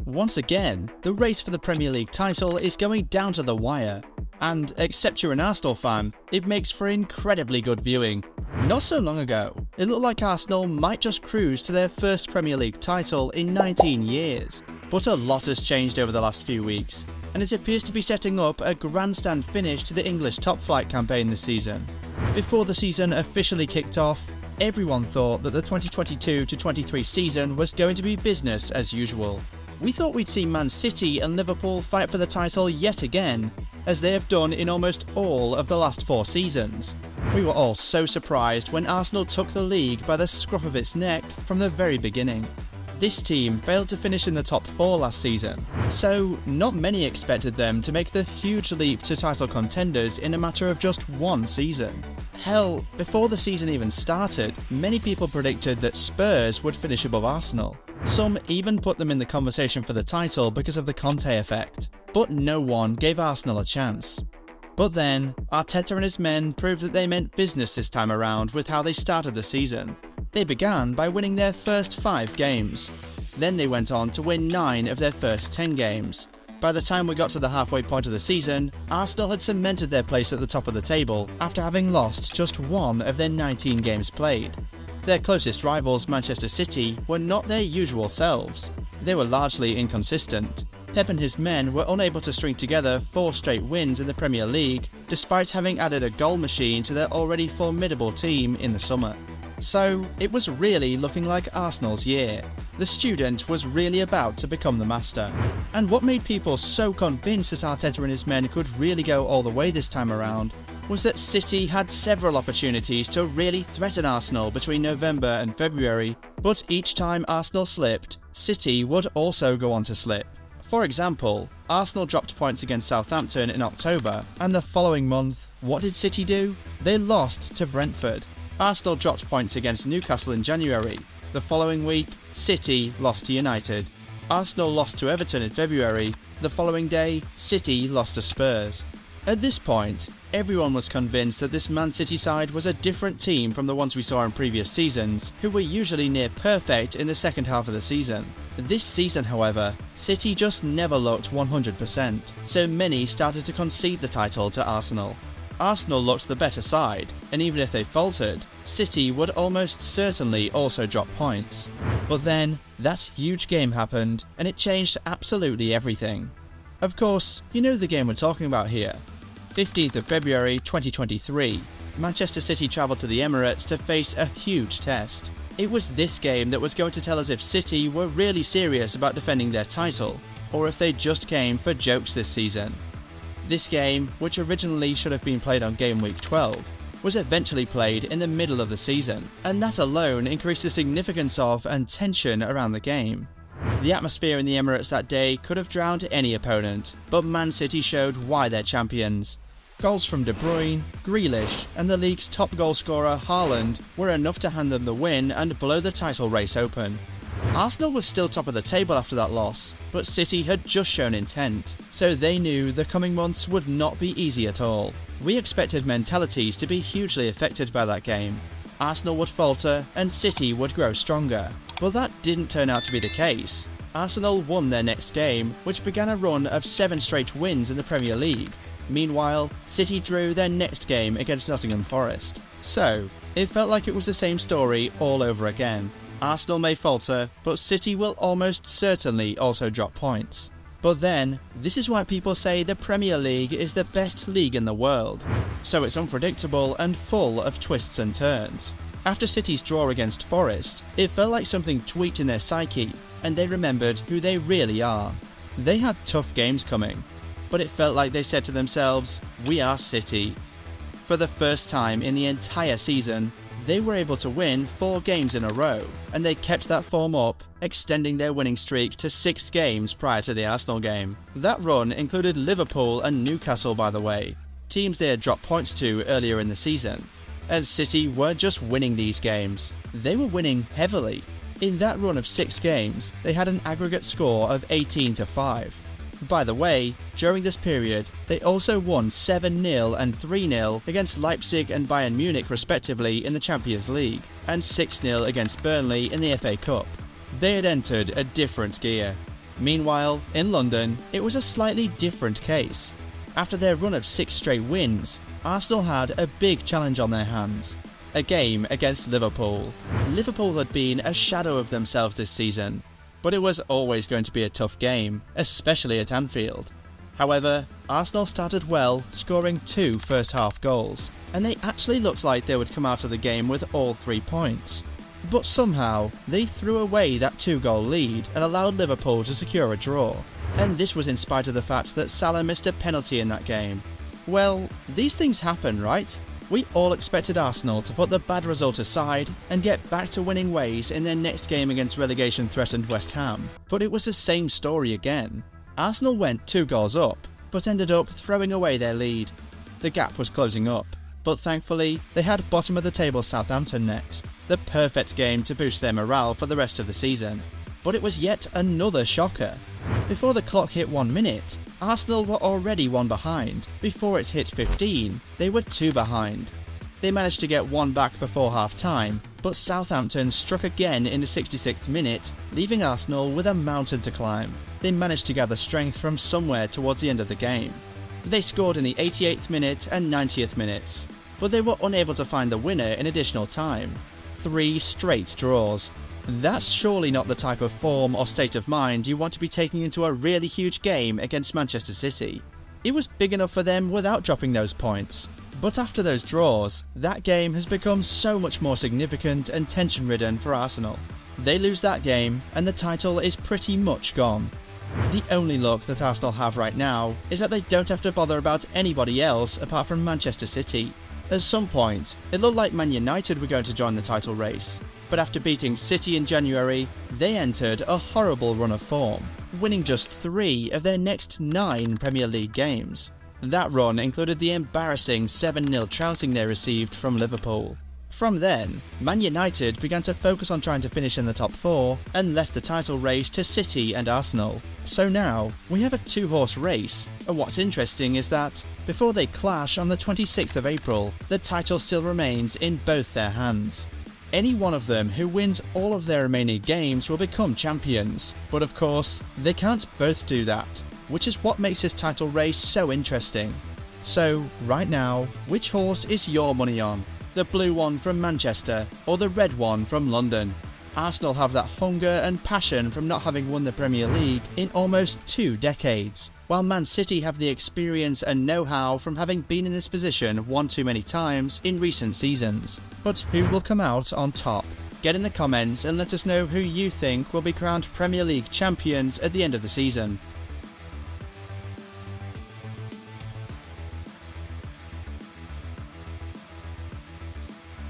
Once again, the race for the Premier League title is going down to the wire. And, except you're an Arsenal fan, it makes for incredibly good viewing. Not so long ago, it looked like Arsenal might just cruise to their first Premier League title in 19 years. But a lot has changed over the last few weeks, and it appears to be setting up a grandstand finish to the English top flight campaign this season. Before the season officially kicked off, everyone thought that the 2022-23 season was going to be business as usual. We thought we'd see Man City and Liverpool fight for the title yet again, as they have done in almost all of the last 4 seasons. We were all so surprised when Arsenal took the league by the scruff of its neck from the very beginning. This team failed to finish in the top 4 last season, so not many expected them to make the huge leap to title contenders in a matter of just 1 season. Hell, before the season even started, many people predicted that Spurs would finish above Arsenal. Some even put them in the conversation for the title because of the Conte effect, but no one gave Arsenal a chance. But then, Arteta and his men proved that they meant business this time around with how they started the season. They began by winning their first 5 games. Then they went on to win 9 of their first 10 games. By the time we got to the halfway point of the season, Arsenal had cemented their place at the top of the table after having lost just 1 of their 19 games played. Their closest rivals, Manchester City, were not their usual selves. They were largely inconsistent. Pep and his men were unable to string together 4 straight wins in the Premier League, despite having added a goal machine to their already formidable team in the summer. So, it was really looking like Arsenal's year. The student was really about to become the master. And what made people so convinced that Arteta and his men could really go all the way this time around was that City had several opportunities to really threaten Arsenal between November and February, but each time Arsenal slipped, City would also go on to slip. For example, Arsenal dropped points against Southampton in October, and the following month, what did City do? They lost to Brentford. Arsenal dropped points against Newcastle in January. The following week, City lost to United. Arsenal lost to Everton in February. The following day, City lost to Spurs. At this point, everyone was convinced that this Man City side was a different team from the ones we saw in previous seasons, who were usually near perfect in the second half of the season. This season, however, City just never looked 100%, so many started to concede the title to Arsenal. Arsenal looked the better side, and even if they faltered, City would almost certainly also drop points. But then, that huge game happened, and it changed absolutely everything. Of course, you know the game we're talking about here. 15th of February 2023, Manchester City travelled to the Emirates to face a huge test. It was this game that was going to tell us if City were really serious about defending their title, or if they just came for jokes this season. This game, which originally should have been played on game week 12, was eventually played in the middle of the season, and that alone increased the significance of and tension around the game. The atmosphere in the Emirates that day could have drowned any opponent, but Man City showed why they're champions. Goals from De Bruyne, Grealish, and the league's top goal scorer Haaland were enough to hand them the win and blow the title race open. Arsenal was still top of the table after that loss, but City had just shown intent, so they knew the coming months would not be easy at all. We expected mentalities to be hugely affected by that game. Arsenal would falter and City would grow stronger, but that didn't turn out to be the case. Arsenal won their next game, which began a run of 7 straight wins in the Premier League. Meanwhile, City drew their next game against Nottingham Forest. So, it felt like it was the same story all over again. Arsenal may falter, but City will almost certainly also drop points. But then, this is why people say the Premier League is the best league in the world. So it's unpredictable and full of twists and turns. After City's draw against Forest, it felt like something tweaked in their psyche, and they remembered who they really are. They had tough games coming, but it felt like they said to themselves, "We are City." For the first time in the entire season, they were able to win 4 games in a row, and they kept that form up, extending their winning streak to 6 games prior to the Arsenal game. That run included Liverpool and Newcastle, by the way, teams they had dropped points to earlier in the season. And City weren't just winning these games, they were winning heavily. In that run of 6 games, they had an aggregate score of 18-5. By the way, during this period, they also won 7-0 and 3-0 against Leipzig and Bayern Munich respectively in the Champions League, and 6-0 against Burnley in the FA Cup. They had entered a different gear. Meanwhile, in London, it was a slightly different case. After their run of 6 straight wins, Arsenal had a big challenge on their hands. A game against Liverpool. Liverpool had been a shadow of themselves this season, but it was always going to be a tough game, especially at Anfield. However, Arsenal started well, scoring 2 first-half goals, and they actually looked like they would come out of the game with all 3 points. But somehow, they threw away that 2-goal lead and allowed Liverpool to secure a draw. And this was in spite of the fact that Salah missed a penalty in that game. Well, these things happen, right? We all expected Arsenal to put the bad result aside and get back to winning ways in their next game against relegation-threatened West Ham. But it was the same story again. Arsenal went 2 goals up, but ended up throwing away their lead. The gap was closing up, but thankfully they had bottom of the table Southampton next. The perfect game to boost their morale for the rest of the season. But it was yet another shocker. Before the clock hit 1 minute, Arsenal were already 1 behind. Before it hit 15, they were 2 behind. They managed to get 1 back before half-time, but Southampton struck again in the 66th minute, leaving Arsenal with a mountain to climb. They managed to gather strength from somewhere towards the end of the game. They scored in the 88th minute and 90th minutes, but they were unable to find the winner in additional time. 3 straight draws. That's surely not the type of form or state of mind you want to be taking into a really huge game against Manchester City. It was big enough for them without dropping those points. But after those draws, that game has become so much more significant and tension-ridden for Arsenal. They lose that game, and the title is pretty much gone. The only luck that Arsenal have right now is that they don't have to bother about anybody else apart from Manchester City. At some point, it looked like Man United were going to join the title race, but after beating City in January, they entered a horrible run of form, winning just 3 of their next 9 Premier League games. That run included the embarrassing 7-0 trouncing they received from Liverpool. From then, Man United began to focus on trying to finish in the top 4 and left the title race to City and Arsenal. So now, we have a 2-horse race, and what's interesting is that, before they clash on the 26th of April, the title still remains in both their hands. Any one of them who wins all of their remaining games will become champions, but of course, they can't both do that, which is what makes this title race so interesting. So, right now, which horse is your money on? The blue one from Manchester, or the red one from London? Arsenal have that hunger and passion from not having won the Premier League in almost 2 decades, while Man City have the experience and know-how from having been in this position one too many times in recent seasons. But who will come out on top? Get in the comments and let us know who you think will be crowned Premier League champions at the end of the season.